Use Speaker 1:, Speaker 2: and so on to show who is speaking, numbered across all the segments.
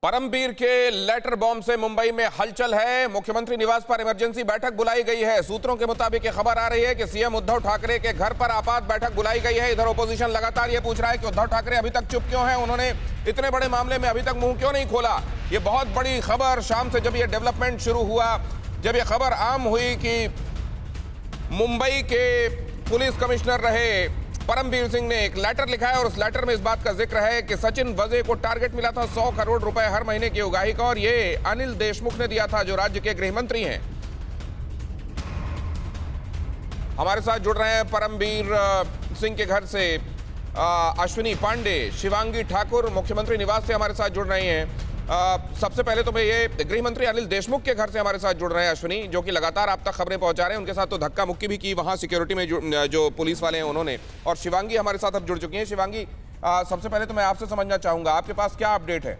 Speaker 1: परमबीर के letter bomb से मुंबई में हलचल है। मुख्यमंत्री निवास पर इमरजेंसी बैठक बुलाई गई है। सूत्रों के मुताबिक खबर आ रही है कि सीएम उद्धव ठाकरे के घर पर आपात बैठक बुलाई गई है। इधर ओपोजिशन लगातार ये पूछ रहा है कि उद्धव ठाकरे अभी तक चुप क्यों हैं, उन्होंने इतने बड़े मामले में अभी तक मुंह क्यों नहीं खोला। ये बहुत बड़ी खबर शाम से जब ये डेवलपमेंट शुरू हुआ, जब ये खबर आम हुई कि मुंबई के पुलिस कमिश्नर रहे परमबीर सिंह ने एक लेटर लिखा है और उस लेटर में इस बात का जिक्र है कि सचिन वजे को टारगेट मिला था 100 करोड़ रुपए हर महीने की उगाही का, और ये अनिल देशमुख ने दिया था जो राज्य के गृह मंत्री हैं। हमारे साथ जुड़ रहे हैं परमबीर सिंह के घर से अश्विनी पांडे, शिवांगी ठाकुर मुख्यमंत्री निवास से हमारे साथ जुड़ रही हैं। सबसे पहले तो मैं ये गृह मंत्री अनिल देशमुख के घर से हमारे साथ जुड़ रहे हैं अश्विनी, जो कि लगातार आप तक खबरें पहुंचा रहे हैं। उनके साथ तो धक्का मुक्की भी की वहां सिक्योरिटी में जो पुलिस वाले हैं उन्होंने, और शिवांगी हमारे साथ अब जुड़ चुकी हैं। शिवांगी, सबसे पहले तो मैं आपसे समझना चाहूंगा आपके पास क्या अपडेट है।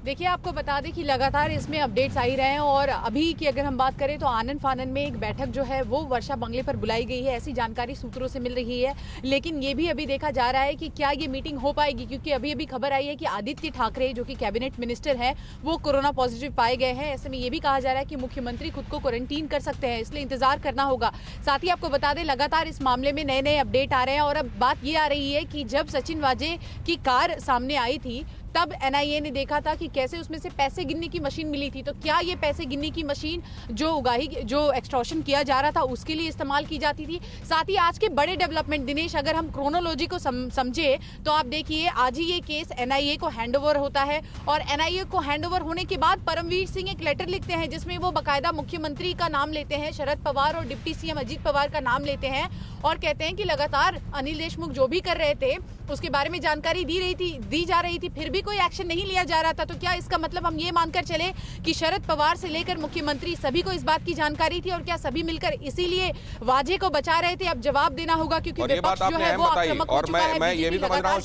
Speaker 2: देखिए, आपको बता दें कि लगातार इसमें अपडेट्स आ ही रहे हैं और अभी की अगर हम बात करें तो आनन फानन में एक बैठक जो है वो वर्षा बंगले पर बुलाई गई है, ऐसी जानकारी सूत्रों से मिल रही है। लेकिन ये भी अभी देखा जा रहा है कि क्या ये मीटिंग हो पाएगी, क्योंकि अभी अभी खबर आई है कि आदित्य ठाकरे जो कि कैबिनेट मिनिस्टर हैं वो कोरोना पॉजिटिव पाए गए हैं। ऐसे में ये भी कहा जा रहा है कि मुख्यमंत्री खुद को क्वारंटीन कर सकते हैं, इसलिए इंतजार करना होगा। साथ ही आपको बता दें लगातार इस मामले में नए नए अपडेट आ रहे हैं और अब बात ये आ रही है कि जब सचिन वाजे की कार सामने आई थी तब एनआईए ने देखा था कि कैसे उसमें से पैसे गिनने की मशीन मिली थी। तो क्या ये पैसे गिनने की मशीन जो एक्सटॉर्शन किया जा रहा था उसके लिए इस्तेमाल की जाती थी। साथ ही आज के बड़े डेवलपमेंट दिनेश, अगर हम क्रोनोलॉजी को समझे तो आप देखिए आज ही ये केस एनआईए को हैंडओवर होता है और एनआईए को हैंडओवर होने के बाद परमवीर सिंह एक लेटर लिखते हैं जिसमें वो बाकायदा मुख्यमंत्री का नाम लेते हैं, शरद पवार और डिप्टी सीएम अजीत पवार का नाम लेते हैं और कहते हैं कि लगातार अनिल देशमुख जो भी कर रहे थे उसके बारे में जानकारी दी जा रही थी, फिर भी कोई एक्शन नहीं लिया जा रहा था। तो क्या इसका मतलब हम ये मानकर चले कि शरद पवार से लेकर मुख्यमंत्री सभी को इस बात की जानकारी थी और क्या सभी मिलकर इसीलिए वाजे को बचा रहे थे? अब जवाब देना होगा क्योंकि विपक्ष जो है वो आक्रामक हो चुका है।
Speaker 1: मैं ये भी समझ रहा हूं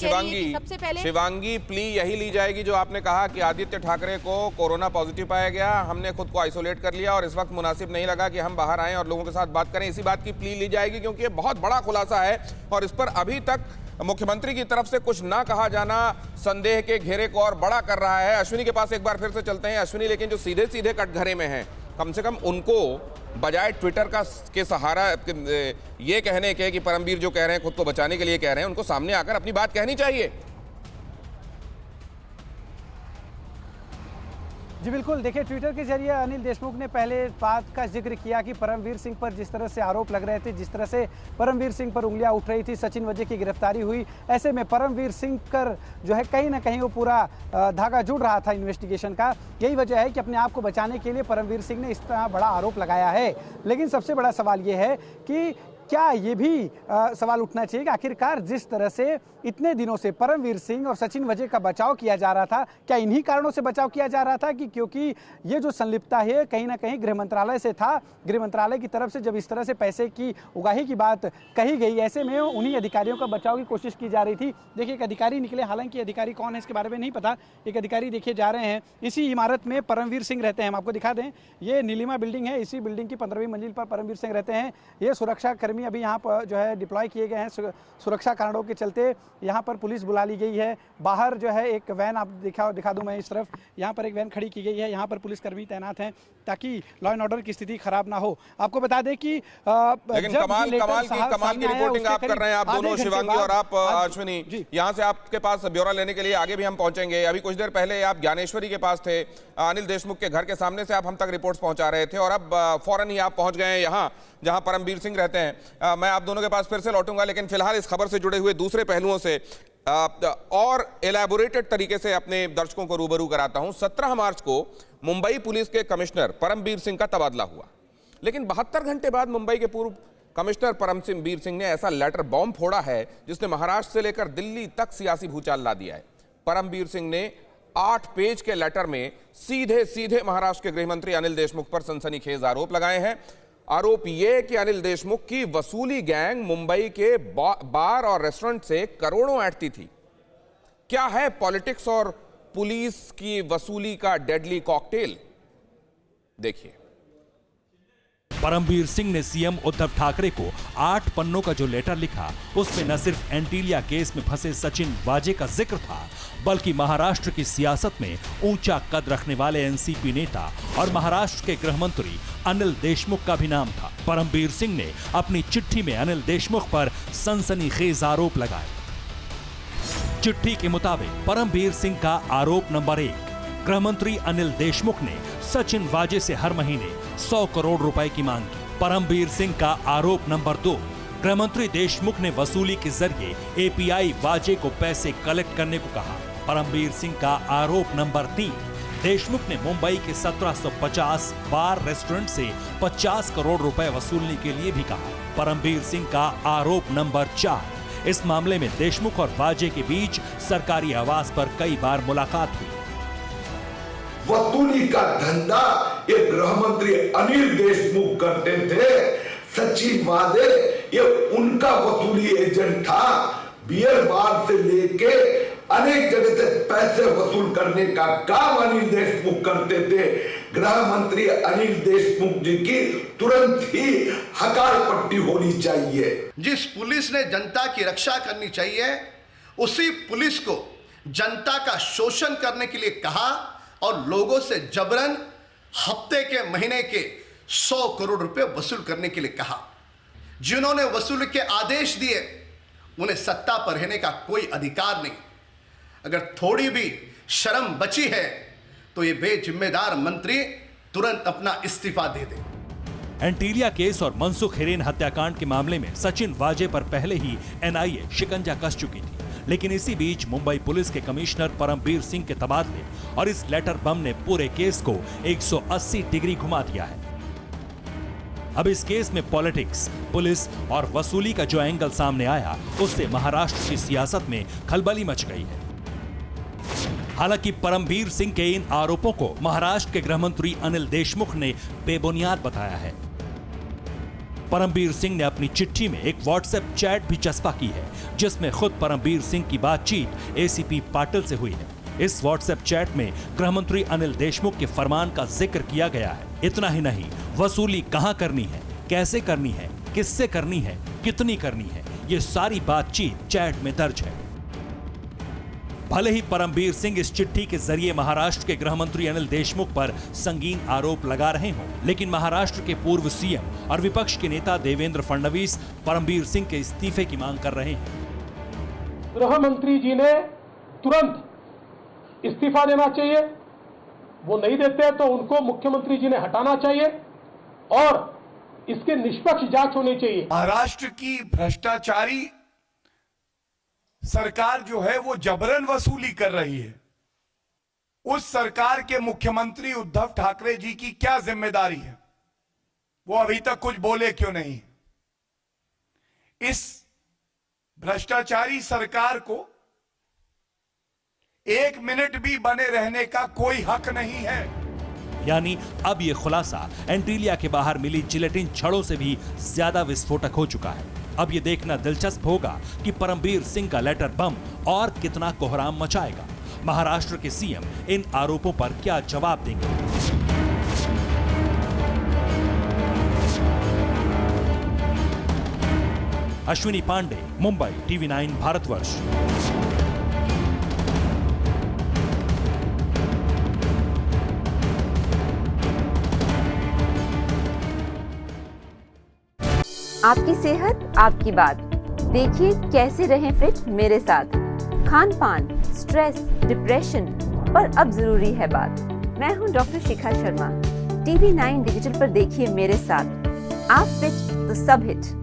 Speaker 1: शिवांगी, प्ली यही ली जाएगी जो आपने कहा कि आदित्य ठाकरे को कोरोना पॉजिटिव पाया गया, हमने खुद को आइसोलेट कर लिया और इस वक्त मुनासिब नहीं लगा कि हम बाहर आए और लोगों के साथ बात करें, इसी बात की प्ली ली जाएगी क्योंकि ये बहुत बड़ा खुलासा है और इस पर अभी तक मुख्यमंत्री की तरफ से कुछ ना कहा जाना संदेह के घेरे को और बड़ा कर रहा है। अश्विनी के पास एक बार फिर से चलते हैं। अश्विनी, लेकिन जो सीधे सीधे कटघरे में हैं, कम से कम उनको बजाय ट्विटर के सहारा ये कहने के कि परमबीर जो कह रहे हैं खुद को बचाने के लिए कह रहे हैं, उनको सामने आकर अपनी बात कहनी चाहिए।
Speaker 3: जी बिल्कुल, देखिए ट्विटर के जरिए अनिल देशमुख ने पहले बात का जिक्र किया कि परमवीर सिंह पर जिस तरह से आरोप लग रहे थे, जिस तरह से परमवीर सिंह पर उंगलियां उठ रही थी, सचिन वजे की गिरफ्तारी हुई, ऐसे में परमवीर सिंह कर जो है कहीं ना कहीं वो पूरा धागा जुड़ रहा था इन्वेस्टिगेशन का। यही वजह है कि अपने आप को बचाने के लिए परमवीर सिंह ने इस तरह बड़ा आरोप लगाया है। लेकिन सबसे बड़ा सवाल ये है कि क्या ये भी सवाल उठना चाहिए कि आखिरकार जिस तरह से इतने दिनों से परमवीर सिंह और सचिन वजे का बचाव किया जा रहा था, क्या इन्हीं कारणों से बचाव किया जा रहा था कि क्योंकि ये जो संलिप्तता है कहीं ना कहीं गृह मंत्रालय से था, गृह मंत्रालय की तरफ से जब इस तरह से पैसे की उगाही की बात कही गई, ऐसे में उन्हीं अधिकारियों का बचाव की कोशिश की जा रही थी। देखिए एक अधिकारी निकले, हालांकि अधिकारी कौन है इसके बारे में नहीं पता, एक अधिकारी देखिए जा रहे हैं। इसी इमारत में परमवीर सिंह रहते हैं, हम आपको दिखा दें, ये नीलिमा बिल्डिंग है, इसी बिल्डिंग की 15वीं मंजिल पर परमवीर सिंह रहते हैं। ये सुरक्षा कर्मी अभी यहाँ पर जो है डिप्लॉय किए गए हैं, सुरक्षा कारणों के चलते यहाँ पर पुलिस बुला ली गई है। बाहर जो है एक वैन आप दिखा दूं मैं इस तरफ, यहाँ पर एक वैन खड़ी की गई है, यहाँ पर पुलिसकर्मी तैनात हैं ताकि लॉ एंड ऑर्डर की स्थिति खराब ना हो। आपको बता दें कि
Speaker 1: लेकिन कमाल की रिपोर्टिंग आप कर रहे हैं, आप दोनों शिवांगी और आप अश्विनी, यहाँ से आपके पास ब्यौरा लेने के लिए आगे भी हम पहुंचेंगे। अभी कुछ देर पहले आप ज्ञानेश्वरी के पास थे, अनिल देशमुख के घर के सामने से आप हम तक रिपोर्ट्स पहुंचा रहे थे और अब फौरन ही आप पहुंच गए यहाँ जहां परमबीर सिंह रहते हैं। मैं आप दोनों के पास फिर से लौटूंगा, लेकिन फिलहाल इस खबर से जुड़े हुए दूसरे पहलुओं से और एलैबोरेटेड तरीके से अपने दर्शकों को रूबरू कराता हूं। 17 मार्च को मुंबई पुलिस के कमिश्नर परमबीर सिंह का तबादला हुआ, लेकिन 72 घंटे बाद मुंबई के पूर्व कमिश्नर परमबीर सिंह ने ऐसा लेटर बॉम्ब फोड़ा है जिसने महाराष्ट्र से लेकर दिल्ली तक सियासी भूचाल ला दिया है। परमबीर सिंह ने 8 पेज के लेटर में सीधे सीधे महाराष्ट्र के गृह मंत्री अनिल देशमुख पर सनसनीखेज आरोप लगाए हैं। आरोप यह कि अनिल देशमुख की वसूली गैंग मुंबई के बार और रेस्टोरेंट से करोड़ों ऐंठती थी। क्या है पॉलिटिक्स और पुलिस की वसूली का डेडली कॉकटेल? देखिए।
Speaker 4: परमवीर सिंह ने सीएम उद्धव ठाकरे को 8 पन्नों का जो लेटर लिखा, उसमें न सिर्फ एंटीलिया केस में फंसे सचिन वाजे का जिक्र था, बल्कि महाराष्ट्र की सियासत में ऊंचा कद रखने वाले एनसीपी नेता और महाराष्ट्र के गृह मंत्री अनिल देशमुख का भी नाम था। परमवीर सिंह ने अपनी चिट्ठी में अनिल देशमुख पर सनसनीखेज आरोप लगाए। चिट्ठी के मुताबिक परमवीर सिंह का आरोप नंबर 1, गृह मंत्री अनिल देशमुख ने सचिन वाजे से हर महीने 100 करोड़ रुपए की मांग की। परमवीर सिंह का आरोप नंबर 2, गृह मंत्री देशमुख ने वसूली के जरिए एपीआई वाजे को पैसे कलेक्ट करने को कहा। परमवीर सिंह का आरोप नंबर 3, देशमुख ने मुंबई के 1750 बार रेस्टोरेंट से 50 करोड़ रुपए वसूलने के लिए भी कहा। परमवीर सिंह का आरोप नंबर 4, इस मामले में देशमुख और वाजे के बीच सरकारी आवास पर कई बार मुलाकात हुई।
Speaker 5: वसूली का धंधा ये गृह मंत्री अनिल देशमुख करते थे। सचिन वाजे ये उनका वसूली एजेंट था। बियर बार से लेके अनेक जगह से पैसे वसूल करने का काम अनिल देशमुख करते थे। गृह मंत्री अनिल देशमुख जी की तुरंत ही हकाल पट्टी होनी चाहिए।
Speaker 6: जिस पुलिस ने जनता की रक्षा करनी चाहिए, उसी पुलिस को जनता का शोषण करने के लिए कहा और लोगों से जबरन हफ्ते के महीने के 100 करोड़ रुपए वसूल करने के लिए कहा। जिन्होंने वसूल के आदेश दिए, उन्हें सत्ता पर रहने का कोई अधिकार नहीं। अगर थोड़ी भी शर्म बची है तो ये बेजिम्मेदार मंत्री तुरंत अपना इस्तीफा दे दे।
Speaker 4: एंटीलिया केस और मनसुख हिरेन हत्याकांड के मामले में सचिन वाजे पर पहले ही एनआईए शिकंजा कस चुकी थी, लेकिन इसी बीच मुंबई पुलिस के कमिश्नर परमवीर सिंह के तबादले और इस लेटर बम ने पूरे केस को 180 डिग्री घुमा दिया है। अब इस केस में पॉलिटिक्स, पुलिस और वसूली का जो एंगल सामने आया, उससे महाराष्ट्र की सियासत में खलबली मच गई है। हालांकि परमवीर सिंह के इन आरोपों को महाराष्ट्र के गृह मंत्री अनिल देशमुख ने बेबुनियाद बताया है। परमवीर सिंह ने अपनी चिट्ठी में एक व्हाट्सएप चैट भी चस्पा की है, जिसमें खुद परमवीर सिंह की बातचीत एसीपी पाटिल से हुई है। इस व्हाट्सएप चैट में गृह मंत्री अनिल देशमुख के फरमान का जिक्र किया गया है। इतना ही नहीं, वसूली कहां करनी है, कैसे करनी है, किससे करनी है, कितनी करनी है, ये सारी बातचीत चैट में दर्ज है। भले ही परमवीर सिंह इस चिट्ठी के जरिए महाराष्ट्र के गृह मंत्री अनिल देशमुख पर संगीन आरोप लगा रहे हों, लेकिन महाराष्ट्र के पूर्व सीएम और विपक्ष के नेता देवेंद्र फडणवीस परमवीर सिंह के इस्तीफे की मांग कर रहे हैं।
Speaker 7: गृह मंत्री जी ने तुरंत इस्तीफा देना चाहिए। वो नहीं देते तो उनको मुख्यमंत्री जी ने हटाना चाहिए और इसके निष्पक्ष जांच होनी चाहिए।
Speaker 8: महाराष्ट्र की भ्रष्टाचारी सरकार जो है वो जबरन वसूली कर रही है। उस सरकार के मुख्यमंत्री उद्धव ठाकरे जी की क्या जिम्मेदारी है? वो अभी तक कुछ बोले क्यों नहीं? इस भ्रष्टाचारी सरकार को 1 मिनट भी बने रहने का कोई हक नहीं है।
Speaker 4: यानी अब यह खुलासा एंटीलिया के बाहर मिली जिलेटिन छड़ों से भी ज्यादा विस्फोटक हो चुका है। अब ये देखना दिलचस्प होगा कि परमवीर सिंह का लेटर बम और कितना कोहराम मचाएगा। महाराष्ट्र के सीएम इन आरोपों पर क्या जवाब देंगे? अश्विनी पांडे, मुंबई, TV9 भारतवर्ष।
Speaker 9: आपकी सेहत आपकी बात। देखिए कैसे रहें फिट मेरे साथ। खान पान, स्ट्रेस, डिप्रेशन पर अब जरूरी है बात। मैं हूं doctor Shikha Sharma. TV9 digital पर देखिए मेरे साथ। आप फिट तो सब हिट।